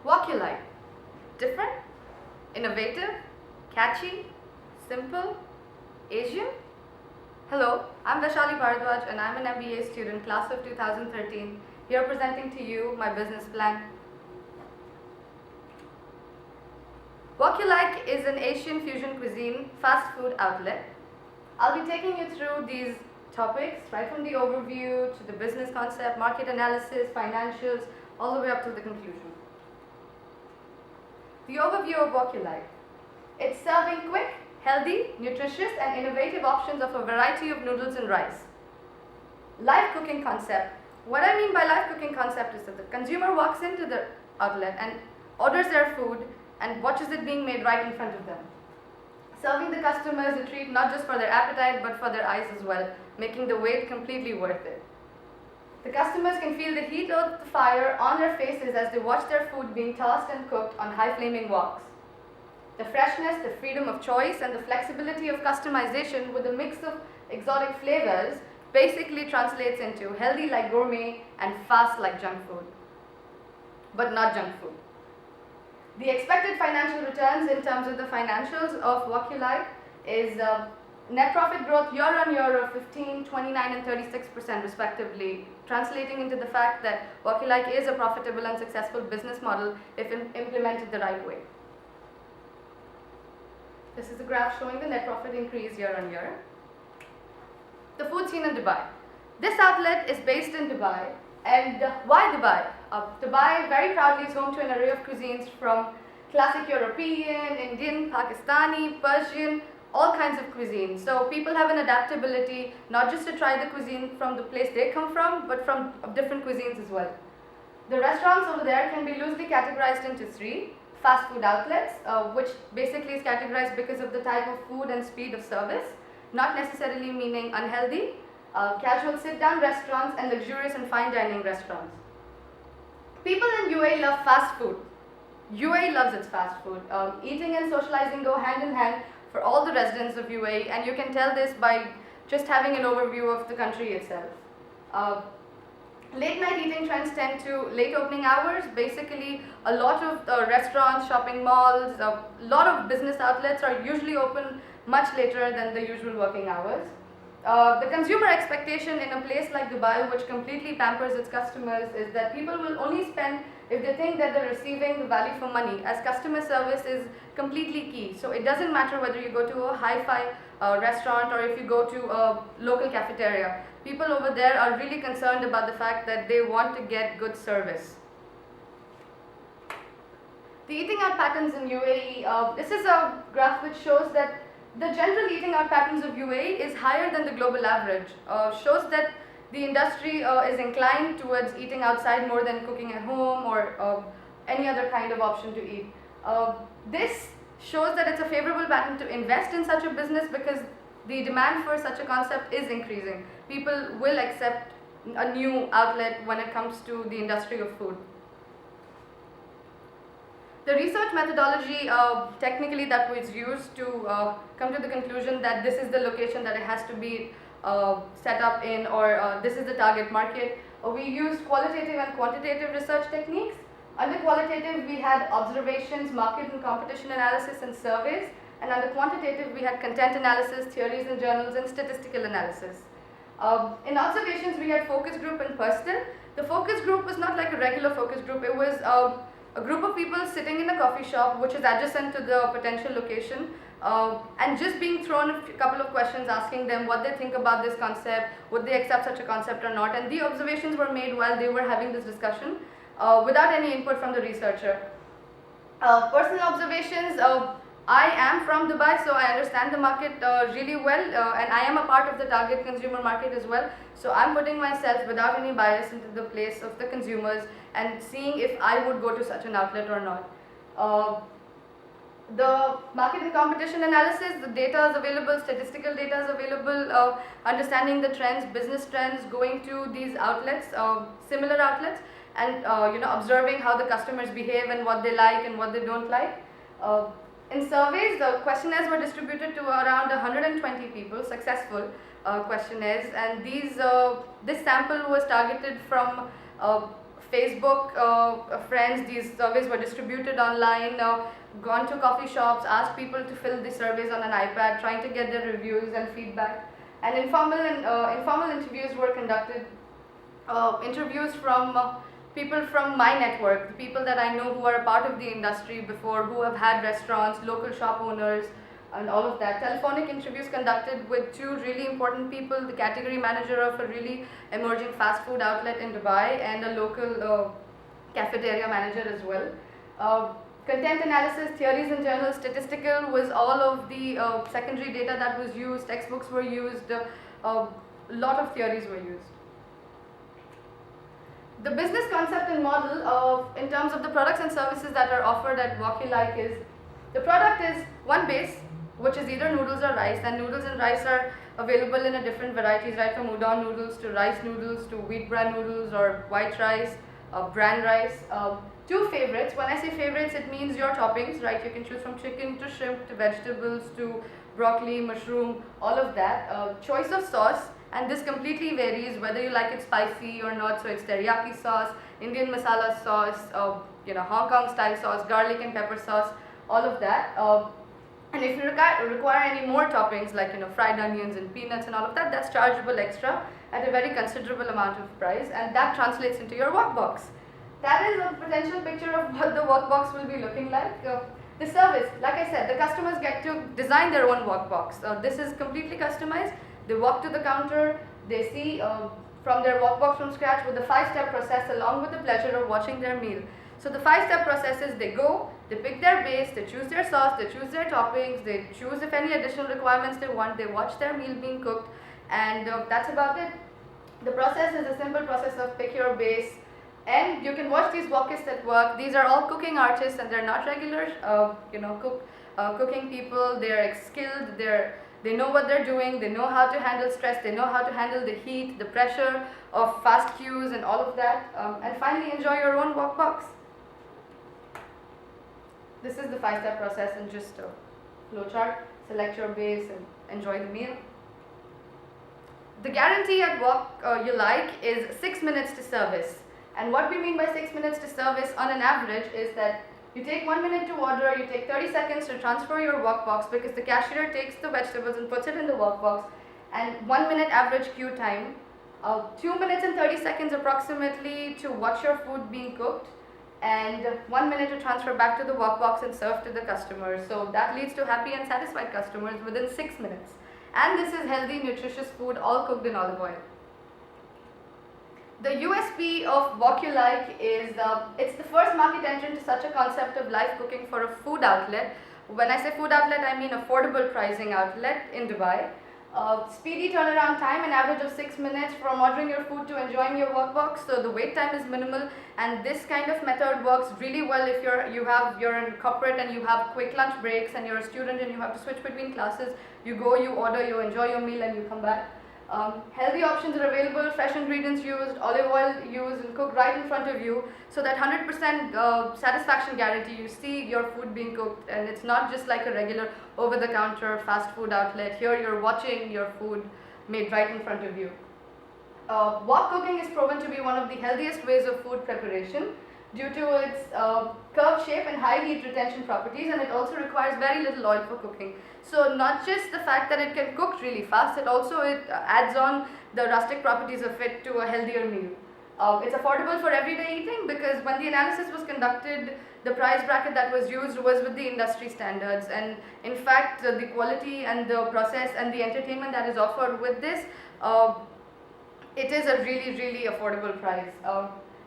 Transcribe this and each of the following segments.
Walk your life. Different, innovative, catchy, simple, Asian. Hello, I'm Vaishali Bharadwaj and I'm an MBA student, class of 2013, here presenting to you my business plan. Walk You Like is an Asian fusion cuisine fast food outlet. I'll be taking you through these topics right from the overview to the business concept, market analysis, financials, all the way up to the conclusion. The overview of Walk You Like. It's serving quick, healthy, nutritious and innovative options of a variety of noodles and rice. Live cooking concept. What I mean by live cooking concept is that the consumer walks into the outlet and orders their food and watches it being made right in front of them. Serving the customers a treat not just for their appetite but for their eyes as well, making the wait completely worth it. The customers can feel the heat of the fire on their faces as they watch their food being tossed and cooked on high flaming woks. The freshness, the freedom of choice and the flexibility of customization with a mix of exotic flavors basically translates into healthy like gourmet and fast like junk food. But not junk food. The expected financial returns in terms of the financials of Walk You Like is net profit growth year on year of 15, 29 and 36% respectively, translating into the fact that Walk You Like is a profitable and successful business model if implemented the right way. This is a graph showing the net profit increase year on year. The food scene in Dubai. This outlet is based in Dubai. And why Dubai? Dubai very proudly is home to an array of cuisines from classic European, Indian, Pakistani, Persian, all kinds of cuisines. So people have an adaptability not just to try the cuisine from the place they come from, but from different cuisines as well. The restaurants over there can be loosely categorized into three. Fast food outlets, which basically is categorized because of the type of food and speed of service, not necessarily meaning unhealthy. Casual sit-down restaurants and luxurious and fine dining restaurants. People in UAE love fast food. UAE loves its fast food. Eating and socializing go hand in hand for all the residents of UAE, and you can tell this by just having an overview of the country itself. Late night eating trends tend to late opening hours. Basically, a lot of restaurants, shopping malls, a lot of business outlets are usually open much later than the usual working hours. The consumer expectation in a place like Dubai, which completely pampers its customers, is that people will only spend if they think that they're receiving the value for money, as customer service is completely key. So it doesn't matter whether you go to a hi-fi restaurant or if you go to a local cafeteria. People over there are really concerned about the fact that they want to get good service. The eating out patterns in UAE, this is a graph which shows that the general eating out patterns of UAE is higher than the global average, shows that the industry is inclined towards eating outside more than cooking at home or any other kind of option to eat. This shows that it's a favorable pattern to invest in such a business because the demand for such a concept is increasing. People will accept a new outlet when it comes to the industry of food. The research methodology technically that was used to come to the conclusion that this is the location that it has to be set up in, or this is the target market. We used qualitative and quantitative research techniques. Under qualitative we had observations, market and competition analysis and surveys, and under quantitative we had content analysis, theories and journals and statistical analysis. In observations we had focus group and personal. The focus group was not like a regular focus group, it was a group of people sitting in a coffee shop which is adjacent to the potential location and just being thrown a couple of questions asking them what they think about this concept, would they accept such a concept or not, and the observations were made while they were having this discussion without any input from the researcher. Personal observations, I am from Dubai, so I understand the market really well and I am a part of the target consumer market as well. So I'm putting myself without any bias into the place of the consumers and seeing if I would go to such an outlet or not. The market and competition analysis, the data is available, statistical data is available, understanding the trends, business trends, going to these outlets, similar outlets, and observing how the customers behave and what they like and what they don't like. In surveys, the questionnaires were distributed to around 120 people, successful questionnaires, and this sample was targeted from Facebook friends. These surveys were distributed online, gone to coffee shops, asked people to fill the surveys on an iPad, trying to get their reviews and feedback. And informal interviews were conducted. Interviews from people from my network, the people that I know who are a part of the industry before, who have had restaurants, local shop owners, and all of that. Telephonic interviews conducted with two really important people, the category manager of a really emerging fast food outlet in Dubai and a local cafeteria manager as well. Content analysis, theories and journals, statistical was all of the secondary data that was used, textbooks were used, a lot of theories were used. The business concept and model in terms of the products and services that are offered at Walk You Like is, the product is one base, which is either noodles or rice, and noodles and rice are available in a different varieties, right from udon noodles to rice noodles to wheat bran noodles or white rice, bran rice. Two favorites. When I say favorites, it means your toppings, right? You can choose from chicken to shrimp to vegetables to broccoli, mushroom, all of that. Choice of sauce, and this completely varies whether you like it spicy or not. So it's teriyaki sauce, Indian masala sauce, Hong Kong style sauce, garlic and pepper sauce, all of that. And if you require any more toppings like fried onions and peanuts and all of that, that's chargeable extra at a very considerable amount of price, and that translates into your work box. That is a potential picture of what the work box will be looking like. The service, like I said, the customers get to design their own work box. This is completely customized. They walk to the counter, they see from their work box from scratch with the 5-step process along with the pleasure of watching their meal. So the 5-step process is they go, they pick their base, they choose their sauce, they choose their toppings, they choose if any additional requirements they want, they watch their meal being cooked, and that's about it. The process is a simple process of pick your base, and you can watch these walkists at work. These are all cooking artists and they're not regular cooking people. They're skilled, they know what they're doing, they know how to handle stress, they know how to handle the heat, the pressure of fast queues and all of that. And finally, enjoy your own work box. This is the 5-step process in just a flowchart. Select your base and enjoy the meal. The guarantee at Walk You Like is 6 minutes to service. And what we mean by 6 minutes to service on an average is that you take 1 minute to order, you take 30 seconds to transfer your work box because the cashier takes the vegetables and puts it in the work box, and 1 minute average queue time, 2 minutes and 30 seconds approximately to watch your food being cooked, and 1 minute to transfer back to the work box and serve to the customer. So that leads to happy and satisfied customers within 6 minutes. And this is healthy, nutritious food, all cooked in olive oil. The USP of Walk You Like is it's the first market entrant to such a concept of live cooking for a food outlet. When I say food outlet, I mean affordable pricing outlet in Dubai. Speedy turnaround time, an average of 6 minutes from ordering your food to enjoying your work box. So the wait time is minimal, and this kind of method works really well if you're in corporate and you have quick lunch breaks and you're a student and you have to switch between classes. You go, you order, you enjoy your meal, and you come back. Healthy options are available, fresh ingredients used, olive oil used and cooked right in front of you, so that 100% satisfaction guarantee. You see your food being cooked, and it's not just like a regular over-the-counter fast food outlet. Here you're watching your food made right in front of you. Wok cooking is proven to be one of the healthiest ways of food preparation due to its curved shape and high heat retention properties, and it also requires very little oil for cooking. So not just the fact that it can cook really fast, it adds on the rustic properties of it to a healthier meal. It's affordable for everyday eating because when the analysis was conducted, the price bracket that was used was with the industry standards, and in fact the quality and the process and the entertainment that is offered with this, it is a really, really affordable price.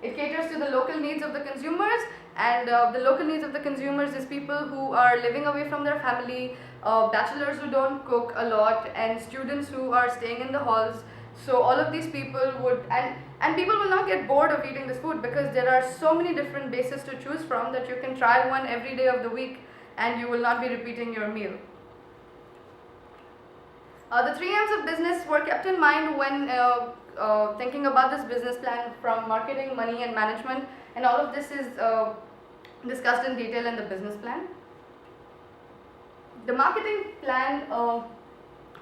It caters to the local needs of the consumers, and the local needs of the consumers is people who are living away from their family, bachelors who don't cook a lot, and students who are staying in the halls. So all of these people would, and people will not get bored of eating this food because there are so many different bases to choose from that you can try one every day of the week and you will not be repeating your meal. The 3 M's of business were kept in mind when thinking about this business plan, from marketing, money and management, and all of this is discussed in detail in the business plan. The marketing plan,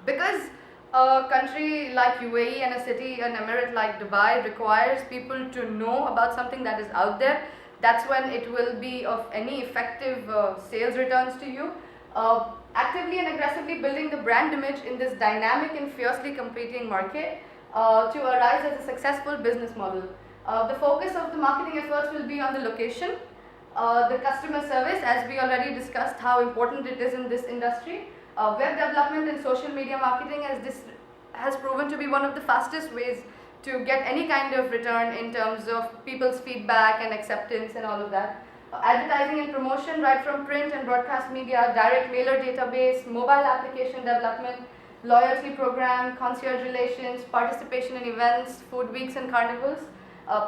because A country like UAE and a city, an emirate like Dubai requires people to know about something that is out there. That's when it will be of any effective sales returns to you. Actively and aggressively building the brand image in this dynamic and fiercely competing market to arise as a successful business model. The focus of the marketing efforts will be on the location, the customer service, as we already discussed how important it is in this industry. Web development and social media marketing, as this has proven to be one of the fastest ways to get any kind of return in terms of people's feedback and acceptance and all of that. Advertising and promotion, right from print and broadcast media, direct mailer database, mobile application development, loyalty program, concierge relations, participation in events, food weeks and carnivals.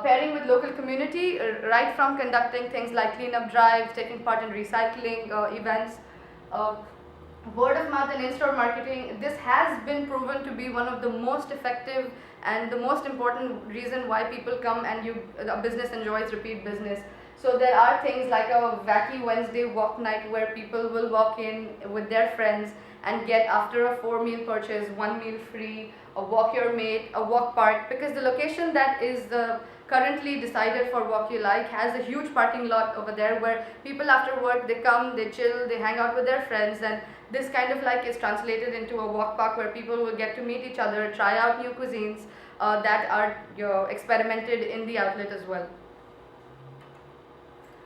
Pairing with local community, right from conducting things like cleanup drives, taking part in recycling events, word of mouth and in-store marketing. This has been proven to be one of the most effective and the most important reason why people come and a business enjoys repeat business. So there are things like a wacky Wednesday walk night where people will walk in with their friends and get, after a 4-meal purchase, 1 meal free, a walk your mate, a walk park, because the location that is currently decided for Walk You Like has a huge parking lot over there where people after work, they come, they chill, they hang out with their friends, and this kind of like is translated into a walk park where people will get to meet each other, try out new cuisines that are experimented in the outlet as well.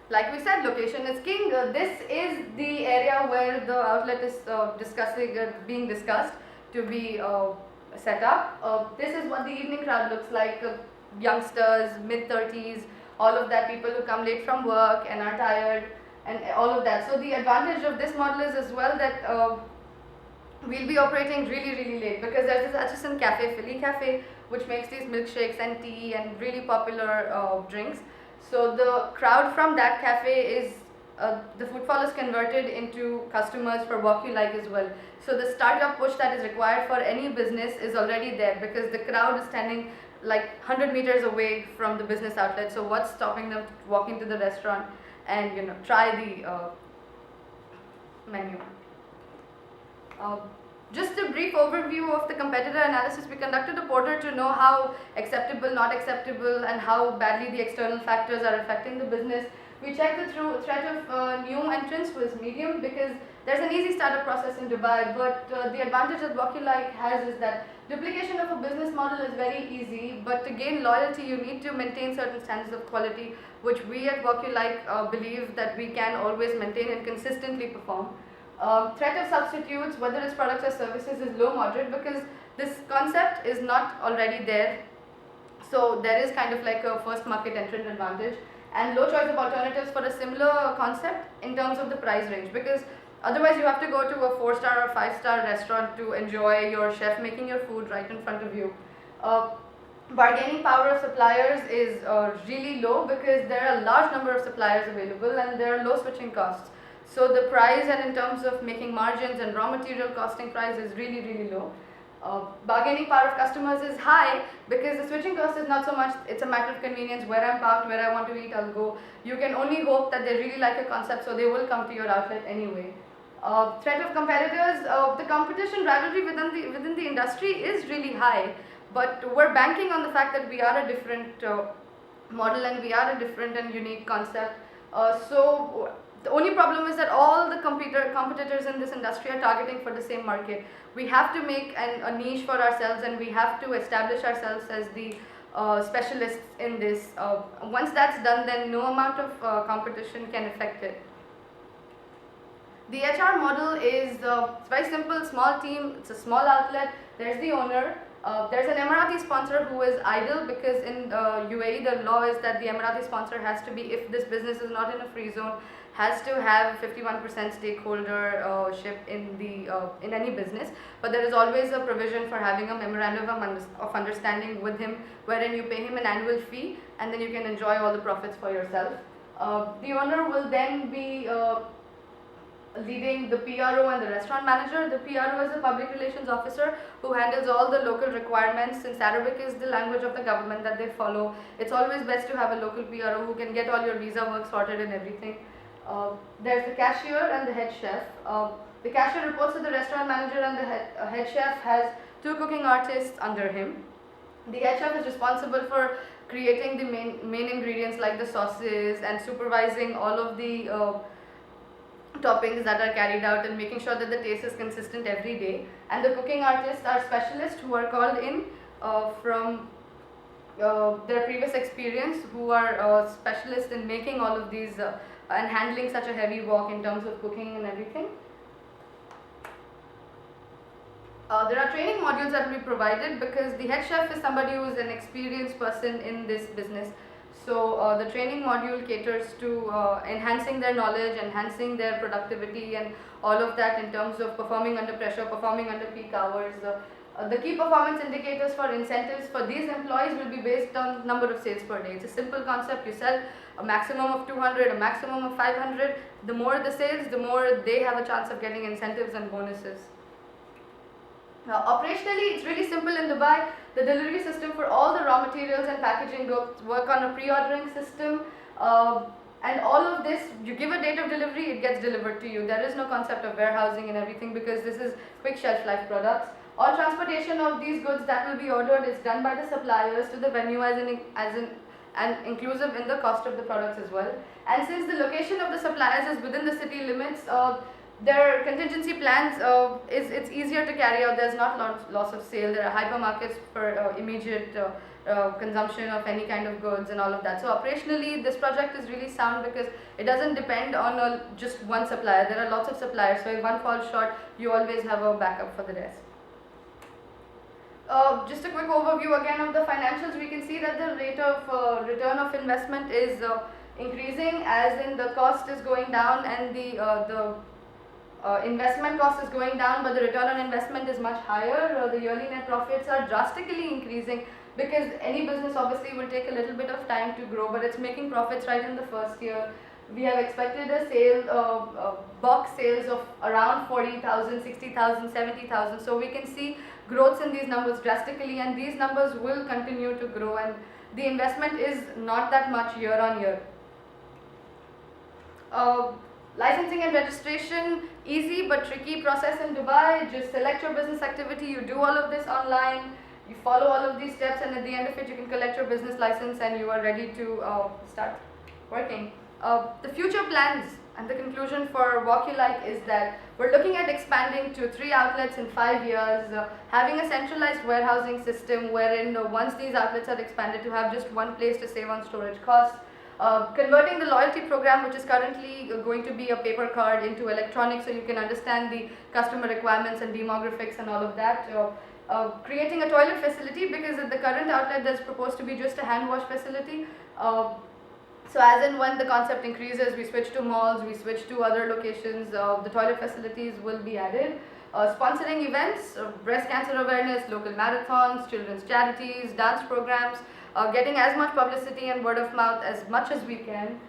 Like we said, location is king. This is the area where the outlet is being discussed to be set up. This is what the evening crowd looks like. Youngsters, mid-30s, all of that, people who come late from work and are tired and all of that. So the advantage of this model is as well that we'll be operating really late, because there's this Atchison Cafe, Philly Cafe, which makes these milkshakes and tea and really popular drinks. So the crowd from that cafe is, the footfall is converted into customers for Walk You Like as well. So the startup push that is required for any business is already there, because the crowd is standing like 100 meters away from the business outlet. So what's stopping them walking to the restaurant and try the menu? Just a brief overview of the competitor analysis. We conducted a porter to know how acceptable, not acceptable, and how badly the external factors are affecting the business. We checked the threat of new entrants was medium, because there's an easy startup process in Dubai, but the advantage that Walk You Like has is that duplication of a business model is very easy, but to gain loyalty you need to maintain certain standards of quality, which we at Walk You Like believe that we can always maintain and consistently perform. Threat of substitutes, whether it's products or services, is low moderate, because this concept is not already there. So there is kind of like a first market entrant advantage, and low choice of alternatives for a similar concept in terms of the price range, because otherwise you have to go to a 4-star or 5-star restaurant to enjoy your chef making your food right in front of you. Bargaining power of suppliers is really low, because there are a large number of suppliers available and there are low switching costs. So the price, and in terms of making margins and raw material costing price, is really low. Bargaining power of customers is high, because the switching cost is not so much, it's a matter of convenience. Where I'm parked, where I want to eat, I'll go. You can only hope that they really like a concept, so they will come to your outlet anyway. Threat of competitors, the competition rivalry within the industry is really high, but we're banking on the fact that we are a different model and we are a different and unique concept. So the only problem is that all the competitors in this industry are targeting for the same market. We have to make a niche for ourselves, and we have to establish ourselves as the specialists in this. Once that's done, then no amount of competition can affect it. The HR model is very simple, small team, it's a small outlet, there's the owner. There's an Emirati sponsor who is idle, because in UAE the law is that the Emirati sponsor has to be, if this business is not in a free zone, has to have 51% stakeholdership in any business. But there is always a provision for having a memorandum of understanding with him, wherein you pay him an annual fee and then you can enjoy all the profits for yourself. The owner will then be leading the PRO and the restaurant manager. The PRO is a public relations officer who handles all the local requirements. Since Arabic is the language of the government that they follow, it's always best to have a local PRO who can get all your visa work sorted and everything. There's the cashier and the head chef. The cashier reports to the restaurant manager, and the head chef has 2 cooking artists under him. The head chef is responsible for creating the main ingredients like the sauces and supervising all of the toppings that are carried out and making sure that the taste is consistent every day. And the cooking artists are specialists who are called in from their previous experience, who are specialists in making all of these and handling such a heavy wok in terms of cooking and everything. There are training modules that will be provided because the head chef is somebody who is an experienced person in this business. So the training module caters to enhancing their knowledge, enhancing their productivity and all of that in terms of performing under pressure, performing under peak hours. The key performance indicators for incentives for these employees will be based on number of sales per day. It's a simple concept. You sell a maximum of 200, a maximum of 500. The more the sales, the more they have a chance of getting incentives and bonuses. Now, operationally, it's really simple in Dubai. The delivery system for all the raw materials and packaging work on a pre-ordering system. And all of this, you give a date of delivery, it gets delivered to you. There is no concept of warehousing and everything because this is quick shelf life products. All transportation of these goods that will be ordered is done by the suppliers to the venue and inclusive in the cost of the products as well. And since the location of the suppliers is within the city limits, their contingency plans, it's easier to carry out. There's not loss of sale. There are hypermarkets for immediate consumption of any kind of goods and all of that. So operationally, this project is really sound because it doesn't depend on just one supplier. There are lots of suppliers. So if one falls short, you always have a backup for the rest. Just a quick overview again of the financials. We can see that the rate of return of investment is increasing, as in the cost is going down and the investment cost is going down, but the return on investment is much higher. The yearly net profits are drastically increasing because any business obviously will take a little bit of time to grow, but it's making profits right in the first year. We have expected a sale, box sales of around 40,000, 60,000, 70,000. So we can see growths in these numbers drastically, and these numbers will continue to grow, and the investment is not that much year on year. Licensing and registration, easy but tricky process in Dubai. Just select your business activity, you do all of this online, you follow all of these steps, and at the end of it you can collect your business license and you are ready to start working. The future plans and the conclusion for Wok You Like is that we're looking at expanding to 3 outlets in 5 years, having a centralized warehousing system wherein once these outlets are expanded to have just one place to save on storage costs. Converting the loyalty program, which is currently going to be a paper card, into electronic so you can understand the customer requirements and demographics and all of that. Creating a toilet facility, because at the current outlet there's proposed to be just a hand wash facility. So as and when the concept increases, we switch to malls, we switch to other locations, the toilet facilities will be added. Sponsoring events, breast cancer awareness, local marathons, children's charities, dance programs, getting as much publicity and word of mouth as much as we can.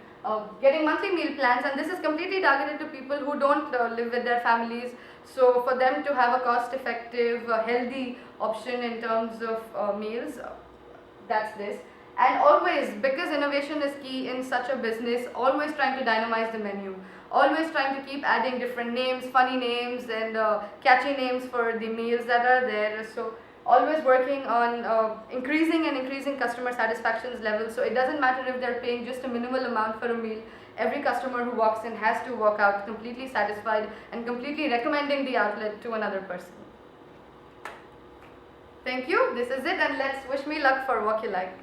Getting monthly meal plans, and this is completely targeted to people who don't live with their families. So for them to have a cost-effective, healthy option in terms of meals, that's this. And always, because innovation is key in such a business, always trying to dynamize the menu. Always trying to keep adding different names, funny names and catchy names for the meals that are there. So always working on increasing customer satisfaction levels. So it doesn't matter if they're paying just a minimal amount for a meal. Every customer who walks in has to walk out completely satisfied and completely recommending the outlet to another person. Thank you. This is it, and let's wish me luck for Wok You Like.